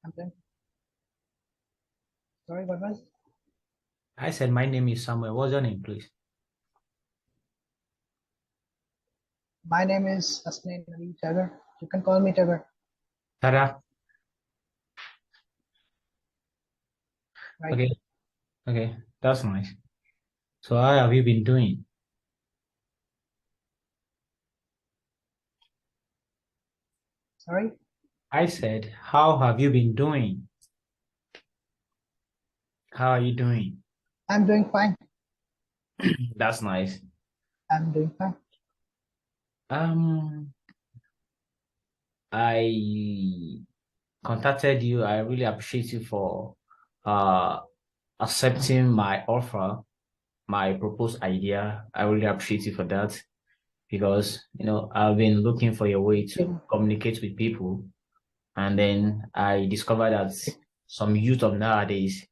I'm doing. Sorry, what was? I said, my name is Samuel. What's your name, please? My name is Asnain Ali Tagger. You can call me Tagger, Tara. right? Okay, okay, that's nice. So how have you been doing? Sorry, I said, how have you been doing? How are you doing? I'm doing fine. That's nice. I'm doing fine. Um, I contacted you. I really appreciate you for uh accepting my offer, my proposed idea. I really appreciate you for that because I've been looking for a way to Okay. communicate with people, and then I discovered that some youth of nowadays,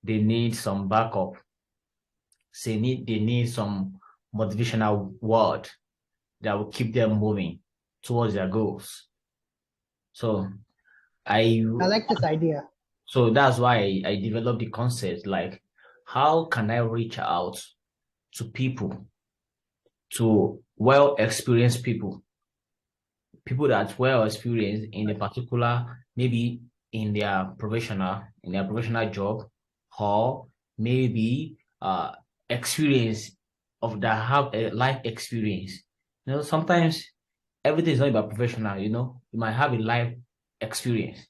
they need some backup. They need some motivational word that will keep them moving towards their goals. So I I like this idea. so that's why I developed the concept, like, how can I reach out to people, to well experienced people that's well experienced in a Right, particular, maybe in their professional job, or maybe experience of that have a life experience. Sometimes everything is not about professional, you might have a life experience.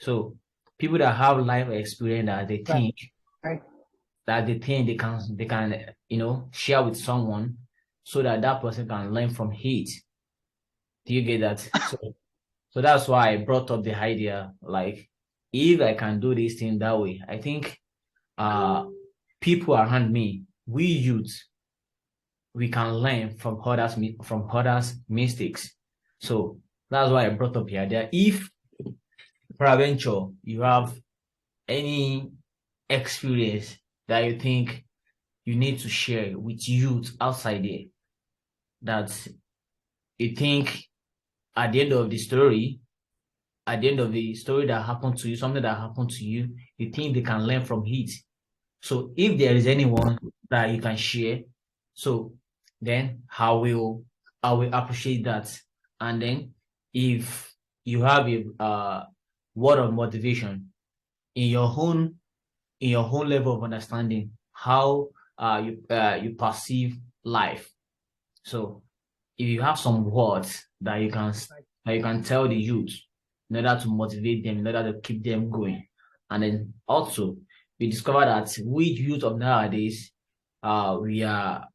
So people that have life experience right, right. that they think they can share with someone so that that person can learn from it. Do you get that? So that's why I brought up the idea, like, if I can do this thing that way, I think uh people around me, we youth, we can learn from others mistakes. So that's why I brought up the idea. If peradventure you have any experience that you think you need to share with youth outside there, that you think at the end of the story, at the end of the story that happened to you, something that happened to you, you think they can learn from it. So if there is anyone that you can share, so then I will appreciate that. And then if you have a word of motivation in your own level of understanding, how you perceive life. So if you have some words Right. that you can tell the youth in order to motivate them, in order to keep them going. And then also we discover that we youth of nowadays, uh we are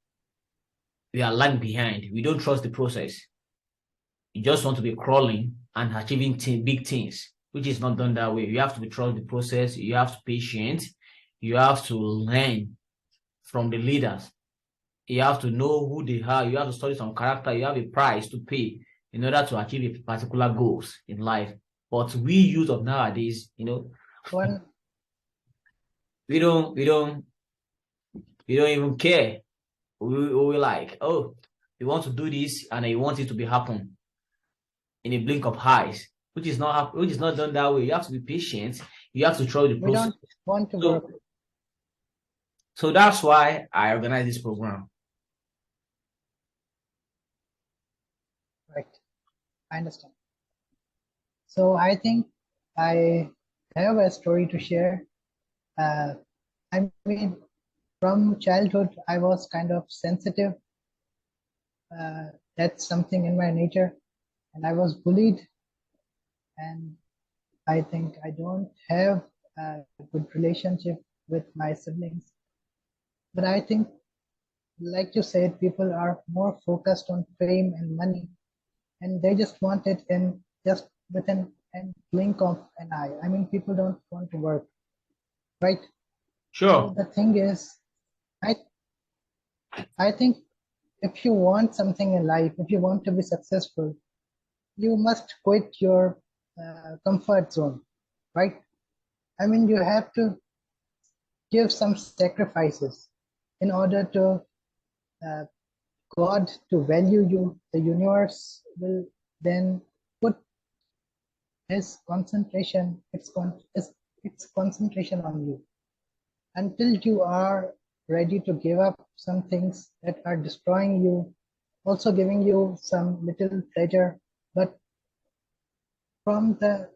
we are lagging behind. We don't trust the process. You just want to be crawling and achieving big things, which is not done that way. You have to trust the process, you have to be patient, you have to learn from the leaders. You have to know who they are. You have to study some character. You have a price to pay in order to achieve a particular goals in life. But we youth of nowadays, One, we don't, we don't, we don't even care. We like, oh, we want to do this and I want it to be happen in a blink of eyes, which is not done that way. You have to be patient. You have to trust the we process. don't want to So, work. so that's why I organize this program. Right. I understand. So I think I have a story to share. Uh, I mean, from childhood, I was kind of sensitive. That's something in my nature, and I was bullied, and I think I don't have a good relationship with my siblings. But I think, like you said, people are more focused on fame and money, and they just want it in just within a blink of an eye. I mean, people don't want to work, right? So Sure. the thing is, I I think if you want something in life, if you want to be successful, you must quit your comfort zone, right? I mean, you have to give some sacrifices in order to uh, God to value you. The universe will then put is concentration. It's concentration on you. Until you are ready to give up some things that are destroying you, also giving you some little pleasure, but from the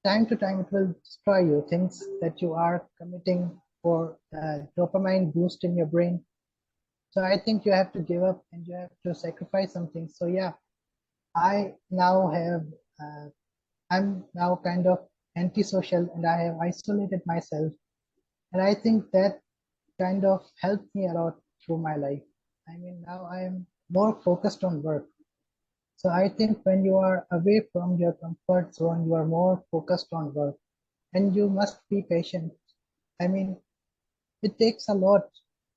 time to time it will destroy you. Things that you are committing for dopamine boost in your brain. So I think you have to give up and you have to sacrifice something. So yeah, I now have I'm now kind of antisocial and I have isolated myself. And I think that kind of helped me a lot through my life. I mean, now I am more focused on work. So I think when you are away from your comfort zone, you are more focused on work and you must be patient. I mean, it takes a lot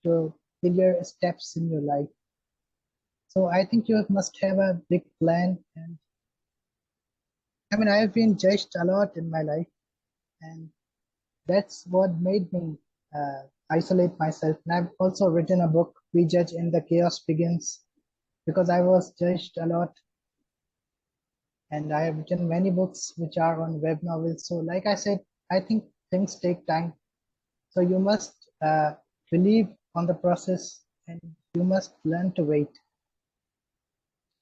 to clear steps in your life. So I think you must have a big plan. And I mean, I have been judged a lot in my life, and that's what made me isolate myself. And I've also written a book, We Judge and the Chaos Begins, because I was judged a lot. And I have written many books which are on web novels. So, like I said, I think things take time. So you must believe on the process and you must learn to wait.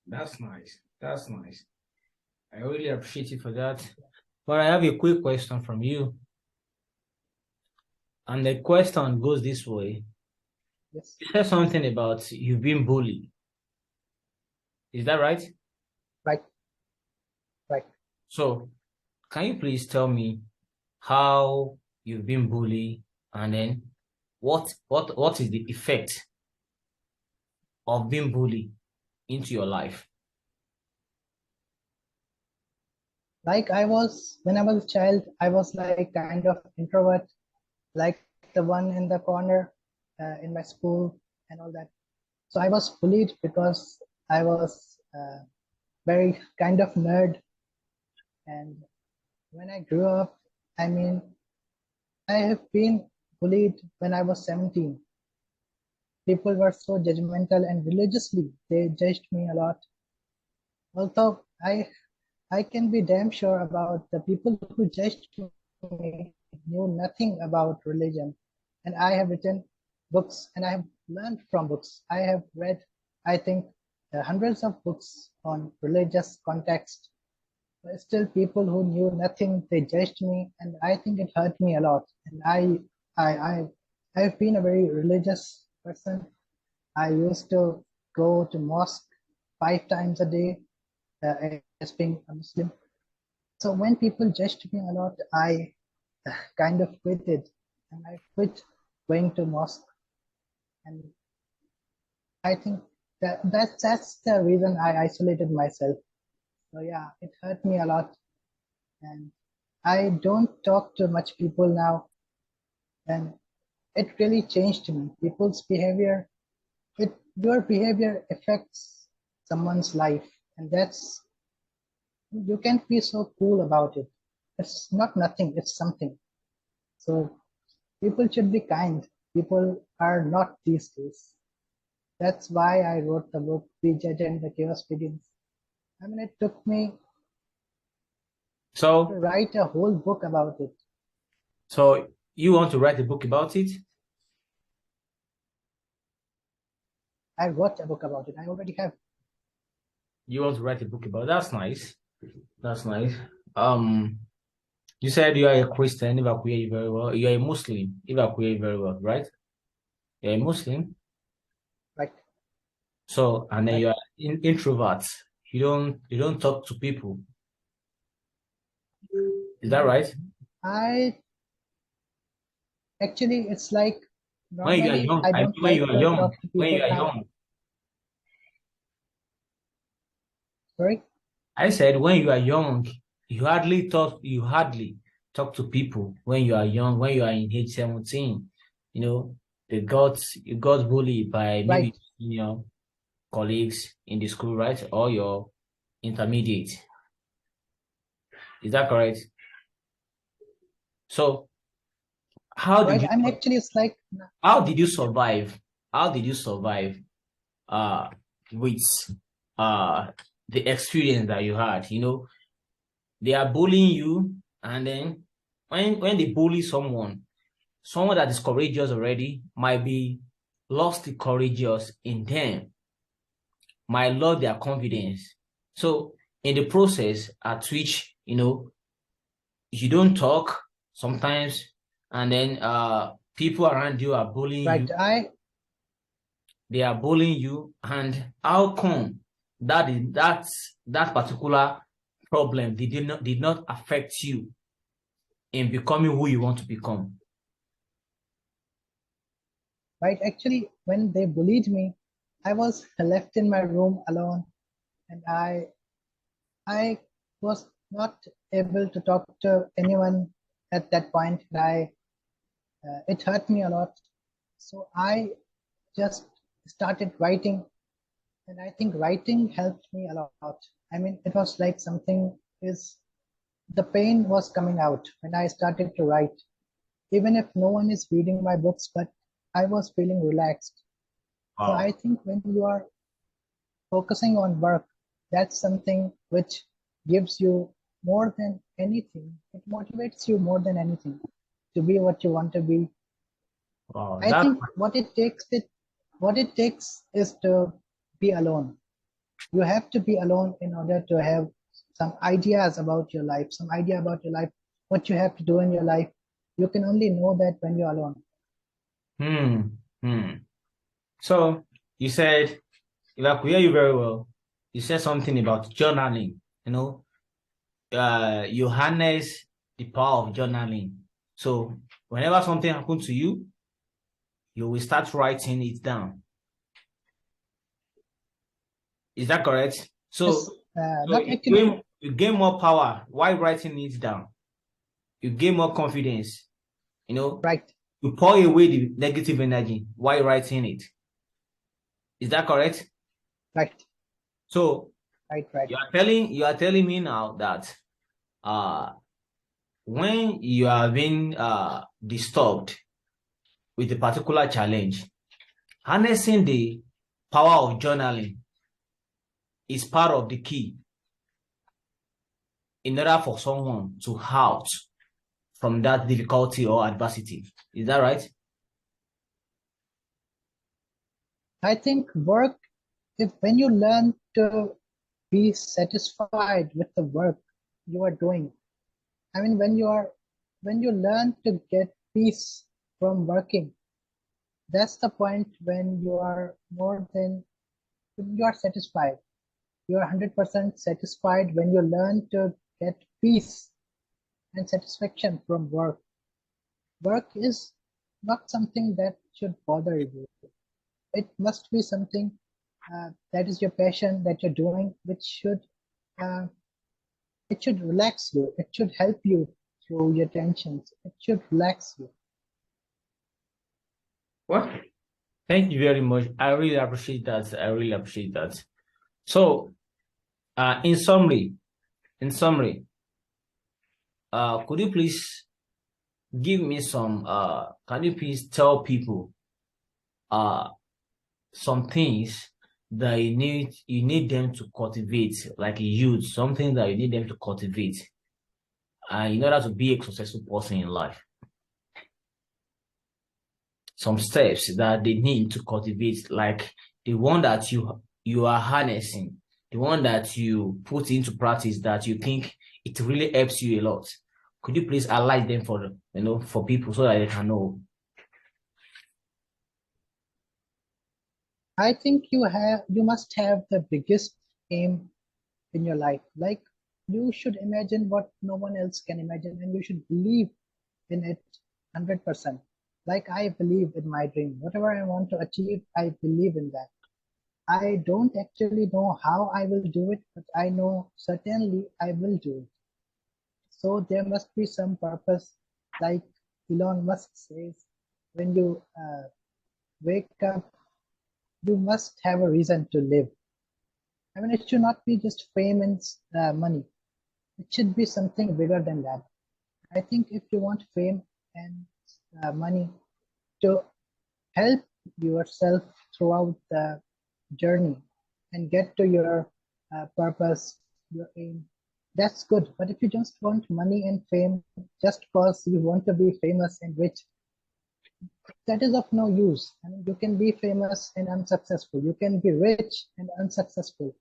That's nice. That's nice. I really appreciate you for that. But I have a quick question from you. And the question goes this way. Yes. You said something about you've been bullied. Is that right? Right. Right. So can you please tell me how you've been bullied and then what is the effect of being bullied into your life? Like when I was a child, I was like kind of introvert, like the one in the corner in my school and all that. So I was bullied because I was very kind of nerd. And when I grew up, I mean, I have been bullied when I was 17. People were so judgmental and religiously they judged me a lot. Although I can be damn sure about the people who judged me knew nothing about religion. And I have written books and I have learned from books. I have read, I think, hundreds of books on religious context. But still, people who knew nothing, they judged me, and I think it hurt me a lot. And I've been a very religious person. I used to go to mosque 5 times a day as being a Muslim. So when people judged me a lot, I kind of quitted, and I quit going to mosque. And I think that's the reason I isolated myself. So yeah, it hurt me a lot, and I don't talk to much people now, and it really changed me. People's behavior, your behavior affects someone's life, and that's you can't be so cool about it. It's not nothing, it's something. So people should be kind. People are not these days. That's why I wrote the book We Judge and the Chaos Begins. I mean, it took me to write a whole book about it. So you want to write a book about it? I wrote a book about it. I already have. You want to write a book about it? That's nice. That's nice. You said you are a Christian, if I hear you very well. You are a Muslim, if I hear you very well, right? You're a Muslim. Right. So, and then you are introvert. You don't talk to people. Is that right? Actually, it's like when you are normally young, I don't when like you are to young, talk to when you people are now. young. Sorry? I said when you are young, you hardly talk to people when you are young, when you are in age 17. You know, you got bullied by maybe Right. colleagues in the school, right? Or your intermediate. Is that correct? So how did Right. you I mean, actually, it's like. how did you survive? How did you survive with the experience that you had? You know, they are bullying you, and then when they bully someone that is courageous already might be lost the courageous in them, might lose their confidence. So in the process at which, you don't talk sometimes, and then people around you are bullying Right. you. They are bullying you, and how come that particular problem did not affect you in becoming who you want to become? Right. Actually, when they bullied me, I was left in my room alone, and I was not able to talk to anyone at that point. It hurt me a lot. So I just started writing, and I think writing helped me a lot. I mean, it was like something is the pain was coming out when I started to write. Even if no one is reading my books, but I was feeling relaxed. So Wow. I think when you are focusing on work, that's something which gives you more than anything. It motivates you more than anything to be what you want to be. Wow. I think what it takes is to be alone. You have to be alone in order to have some ideas about your life, some idea about your life, what you have to do in your life. You can only know that when you're alone. Hmm. Hmm. So you said, if I could hear you very well, you said something about journaling. You harness the power of journaling. So whenever something happens to you, you will start writing it down. Is that correct? Yes, So not actually. you gain more power while writing it down. You gain more confidence. You know, Right, you pour away the negative energy while writing it. Is that correct? right, So right. you are telling me now that uh when you are being disturbed with a particular challenge, harnessing the power of journaling is part of the key in order for someone to out from that difficulty or adversity. Is that right? I think work, if when you learn to be satisfied with the work you are doing, I mean, when you learn to get peace from working, that's the point when you are more than you are satisfied. You are 100% satisfied when you learn to get peace and satisfaction from work. Work is not something that should bother you. It must be something that is your passion that you're doing, which uh, it should relax you. It should help you through your tensions. It should relax you. What? Thank you very much. I really appreciate that. I really appreciate that. So, in summary, could you please give me some? Can you please tell people uh some things that you need them to cultivate, like a youth, something that you need them to cultivate, in order to be a successful person in life? Some steps that they need to cultivate, like the one that you are harnessing, the one that you put into practice that you think it really helps you a lot. Could you please highlight them for people so that they can know? I think you must have the biggest aim in your life. Like you should imagine what no one else can imagine, and you should believe in it 100%. Like I believe in my dream. Whatever I want to achieve, I believe in that. I don't actually know how I will do it, but I know certainly I will do it. So there must be some purpose, like Elon Musk says, when you wake up, you must have a reason to live. I mean, it should not be just fame and money. It should be something bigger than that. I think if you want fame and money to help yourself throughout the journey and get to your purpose, your aim, that's good. But if you just want money and fame, just because you want to be famous and rich, that is of no use. I mean, you can be famous and unsuccessful. You can be rich and unsuccessful.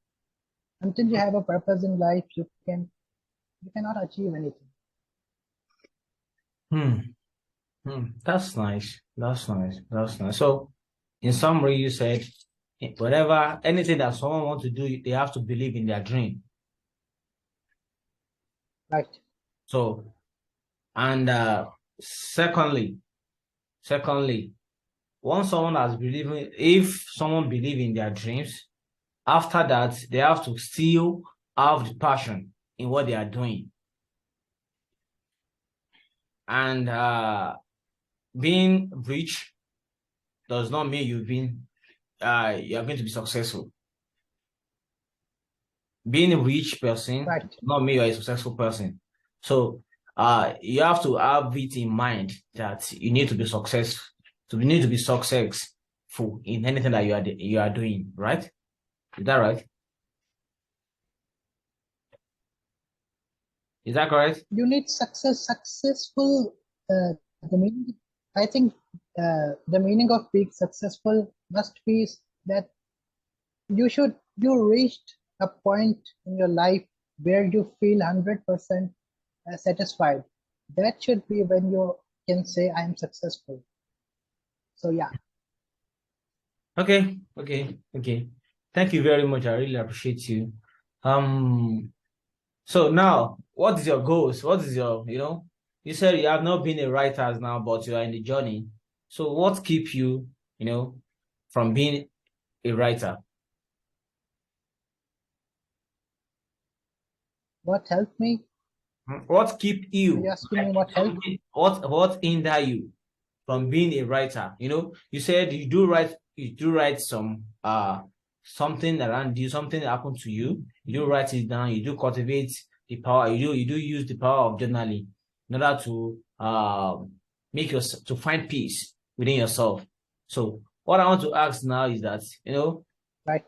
Until you have a purpose in life, you cannot achieve anything. That's nice. That's nice. That's nice. So, in summary, you said whatever, anything that someone wants to do, they have to believe in their dream. Right. So, and secondly, once someone has believing, if someone believe in their dreams, after that, they have to still have the passion in what they are doing. And being rich does not mean you're going to be successful. Being a rich person Right. does not mean you're a successful person. So you have to have it in mind that you need to be successful. So you need to be successful in anything that you are doing, right? Is that right? Is that correct? You need successful. The meaning, I think, the meaning of being successful must be that you reached a point in your life where you feel 100% satisfied. That should be when you can say I am successful. So yeah. Okay. Thank you very much. I really appreciate you. So now, what is your goals? What is your, you said you have not been a writer now, but you are in the journey. So what keep you, from being a writer? What helped me? What keep Are you you, asking me like what helped? what hinder you from being a writer? You said you do write some something around you, something happened to you. You do write it down, you do cultivate the power, you do use the power of journaling in order to make yourself to find peace within yourself. So what I want to ask now is that, Right.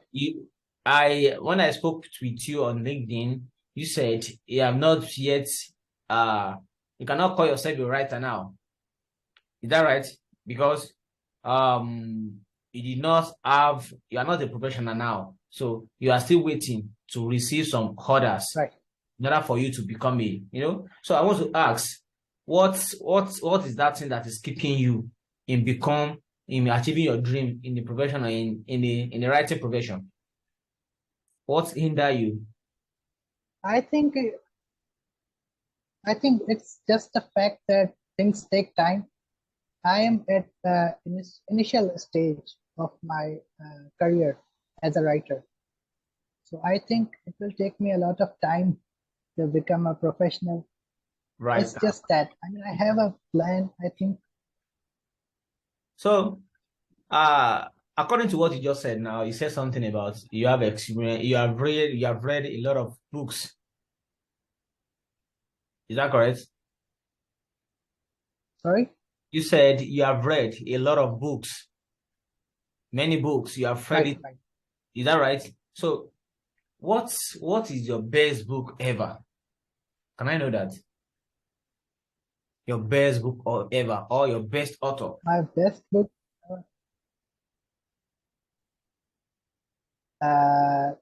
when I spoke with you on LinkedIn, you said you have not yet you cannot call yourself a writer now. Is that right? Because you are not a professional now. So you are still waiting to receive some orders Right. in order for you to become So I want to ask, what is that thing that is keeping you in achieving your dream in the profession or in the writing profession? What hinder you? I think it's just the fact that things take time. I am at the initial stage of my career as a writer. So I think it will take me a lot of time to become a professional. Right. It's just that. I mean, I have a plan, I think. So, according to what you just said now, you said something about you have experience, you have read a lot of books. Is that correct? Sorry? You said you have read a lot of books, many books. You have read Right, it. right. Is that right? So, what is your best book ever? Can I know that? Your best book or ever, or your best author? My best book, uh,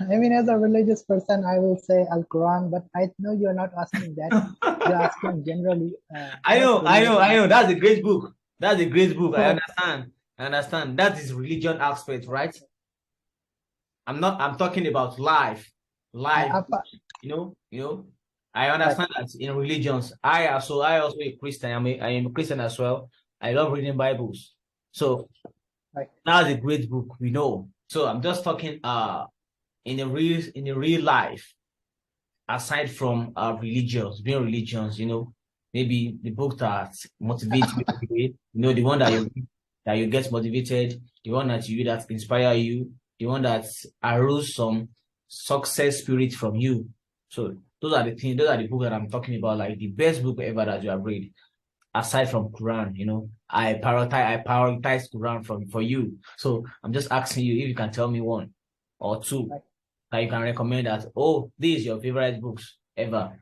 I mean, as a religious person, I will say Al Quran, but I know you're not asking that. You're asking generally. I What know. religion? That's a great book. That's a great book. I Okay. understand. That is religion aspect, right? I'm talking about life. Life, I Right, understand that in religions, I also a Christian. I am a Christian as well. I love reading Bibles. So right, that's a great book, we know. So I'm just talking in a real life, aside from being religions, maybe the book that motivates you, the one that you get motivated, the one that that inspire you, the one that arouse some success spirit from you. So those are the books that I'm talking about, like the best book ever that you have read, aside from Quran. I prioritize Quran for you. So I'm just asking you if you can tell me one or two right. that you can recommend that, oh, this is your favorite books ever?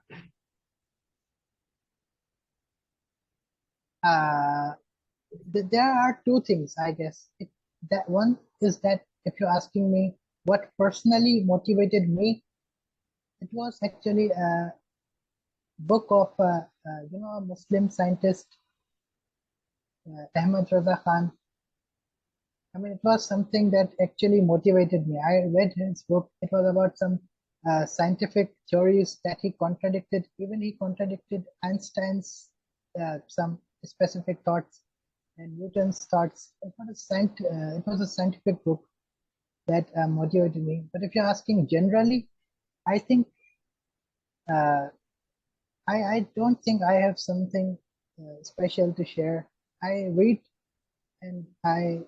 There are two things, I guess. That one is that if you're asking me what personally motivated me, it was actually a book of a Muslim scientist, Ahmad Raza Khan. I mean, it was something that actually motivated me. I read his book. It was about some scientific theories that he contradicted. Even he contradicted Einstein's some specific thoughts and Newton's thoughts. It was a scientific book that motivated me. But if you're asking generally, I think uh, I don't think I have something special to share. I read and I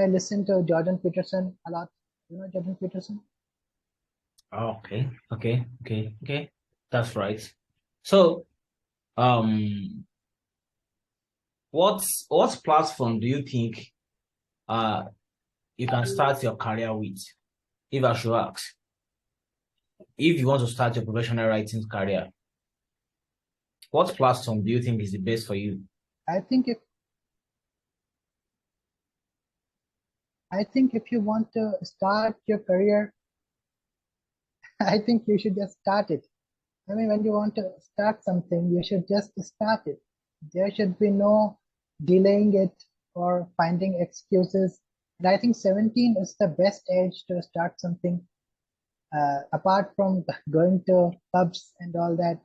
listen to Jordan Peterson a lot. You know Jordan Peterson? Oh, okay. That's right. So, um, what platform do you think uh you can start your career with? If I should ask, if you want to start your professional writing career, what platform do you think is the best for you? I think if you want to start your career, I think you should just start it. I mean, when you want to start something, you should just start it. There should be no delaying it or finding excuses. And I think 17 is the best age to start something. Apart from going to pubs and all that,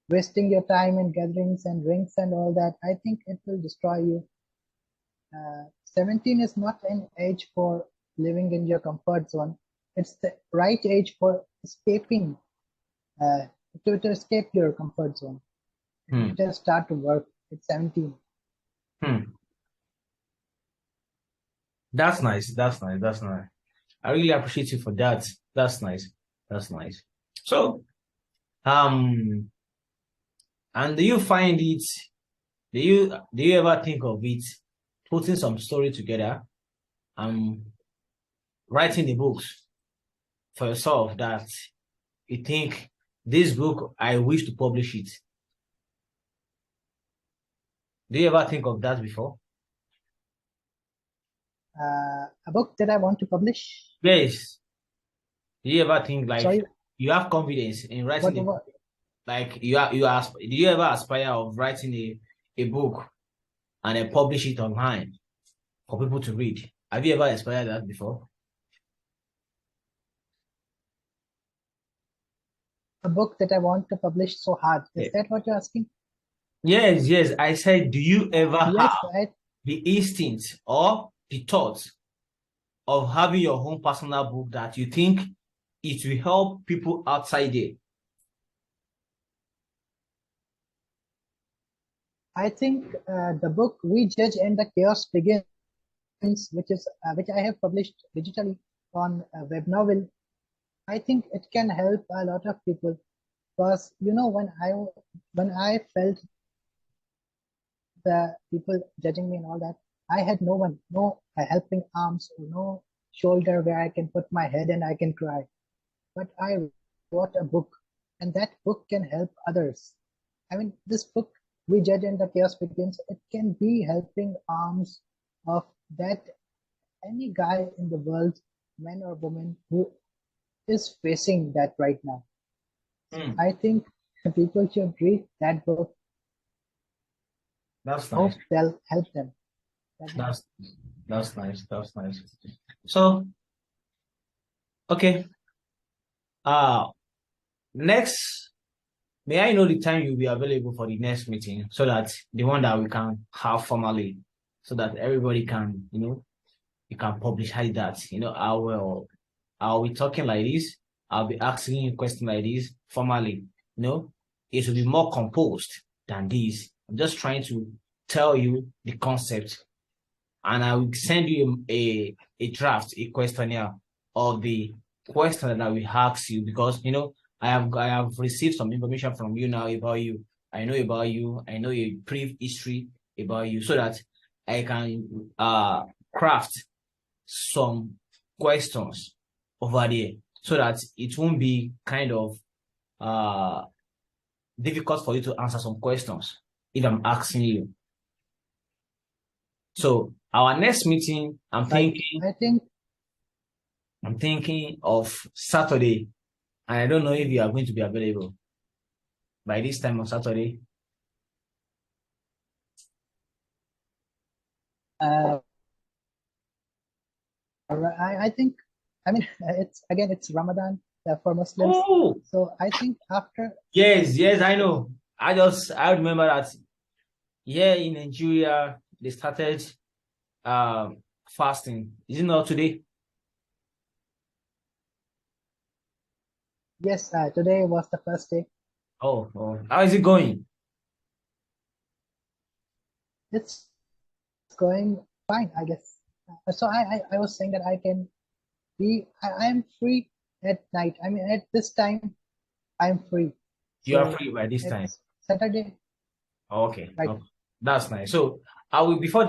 wasting your time in gatherings and drinks and all that, I think it will destroy you. 17 is not an age for living in your comfort zone. It's the right age for escaping, uh, to escape your comfort zone. Hmm. You just start to work at 17. Hmm. That's nice. I really appreciate you for that. That's nice. So, and do you find it, do you ever think of it, putting some story together, writing the books for yourself that you think this book, I wish to publish it? Do you ever think of that before? A book that I want to publish. Yes. Do you ever think like Sorry, you have confidence in writing what, it? what Like do you ever aspire of writing a book and then publish it online for people to read? Have you ever aspired that before? a book that I want to publish so hard? Is Yeah. that what you're asking? Yes. I said, do you ever have Yes, the instinct or the thought of having your own personal book that you think it will help people outside there? I think the book We Judge and the Chaos Begins, which I have published digitally on web novel. I think it can help a lot of people because when I felt the people judging me and all that, I had no one, no helping arms or no shoulder where I can put my head and I can cry. But I wrote a book, and that book can help others. I mean, this book, We Judge and the Chaos Begins, it can be helping arms of that any guy in the world, man or woman, who is facing that right now. I think people should read that book. That's Hope nice. they'll help them. That's nice. So, okay. Next, may I know the time you'll be available for the next meeting so that the one that we can have formally, so that everybody can, you can publish that. I'll be talking like this. I'll be asking you questions like this formally. It will be more composed than this. I'm just trying to tell you the concept, and I will send you a draft, a questionnaire of the question that we ask you, because I have received some information from you now about you. I know about you. I know a brief history about you, so that I can craft some questions over there so that it won't be kind of difficult for you to answer some questions if I'm asking you. So our next meeting, I'm thinking of Saturday, and I don't know if you are going to be available by this time on Saturday. I think, I mean, it's Ramadan for Muslims. Oh, so I think after. Yes, I know. I remember that here in Nigeria, they started fasting. Is it not today? Yes, today was the first day. Oh, how is it going? It's going fine, I guess. So I was saying that I'm free at night. I mean, at this time, I'm free. You are So free by this time. it's Saturday. Okay. Right. Okay. That's nice. So I will before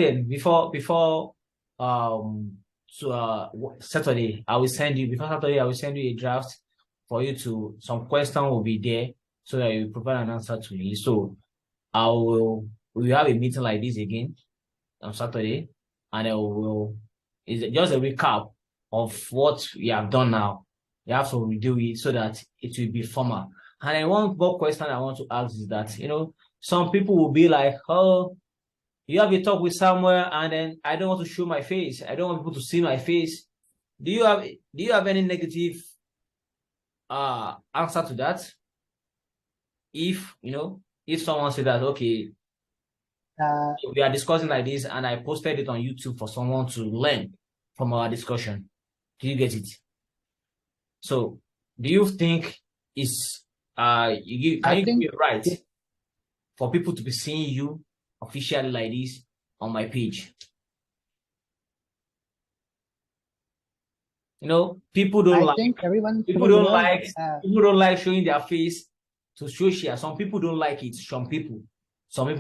Saturday, I will send you before Saturday, I will send you a draft for you to some question will be there so that you provide an answer to me. So we have a meeting like this again on Saturday, and then it's just a recap of what we have done now. You have to redo it so that it will be formal. And then one more question I want to ask is that, some people will be like, oh, you have a talk with somewhere and then I don't want to show my face. I don't want people to see my face. Do you have any negative answer to that? If someone said that, okay, we are discussing like this and I posted it on YouTube for someone to learn from our discussion. Do you get it? So do you think it's can you give me a right for people to be seeing you officially like this on my page? People don't like showing their face to social. Some people don't like it. Some people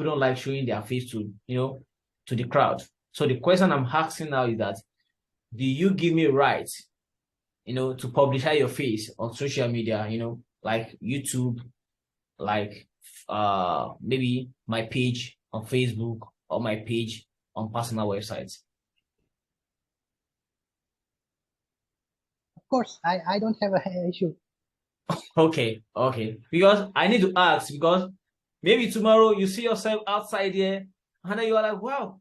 don't like showing their face to the crowd. So the question I'm asking now is that, do you give me right, to publish your face on social media, like YouTube, like maybe my page on Facebook or my page on personal websites? Of course, I don't have an issue. Okay. Because I need to ask, because maybe tomorrow you see yourself outside here and then you are like, wow,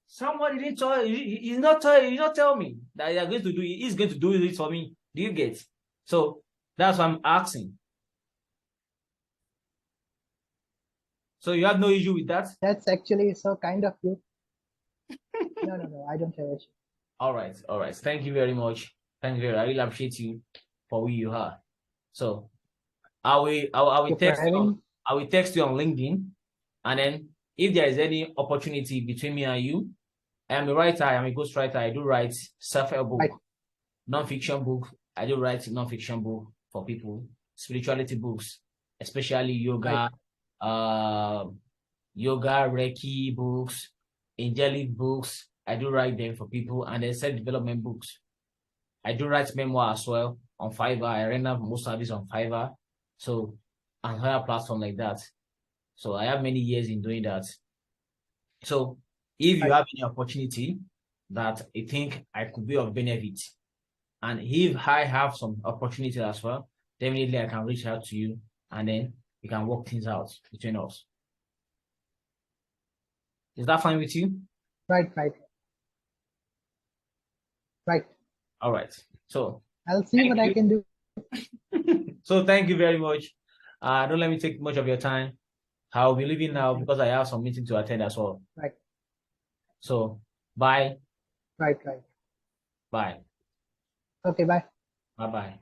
somebody didn't tell you. He's not tell me that you're going to do it. He's going to do it for me. Do you get? So that's what I'm asking. So you have no issue with that? That's actually so kind of you. No, I don't have an issue. All right. Thank you very much. I really appreciate you for who you are. So I will text you on LinkedIn, and then if there is any opportunity between me and you, I am a writer, I am a ghostwriter. I do write self-help book, non-fiction book. I do write non-fiction book for people, spirituality books, especially yoga, Reiki books, angelic books. I do write them for people, and then self-development books. I do write memoir as well on Fiverr. I render most of this on Fiverr. So, on higher platform like that. So I have many years in doing that. So if you have any opportunity that I think I could be of benefit, and if I have some opportunity as well, definitely I can reach out to you and then we can work things out between us. Is that fine with you? Right. All right. So I'll see what I can do. So thank you very much. Don't let me take much of your time. I'll be leaving now because I have some meeting to attend as well. Right. So bye. Right. Bye. Okay, bye. Bye-bye.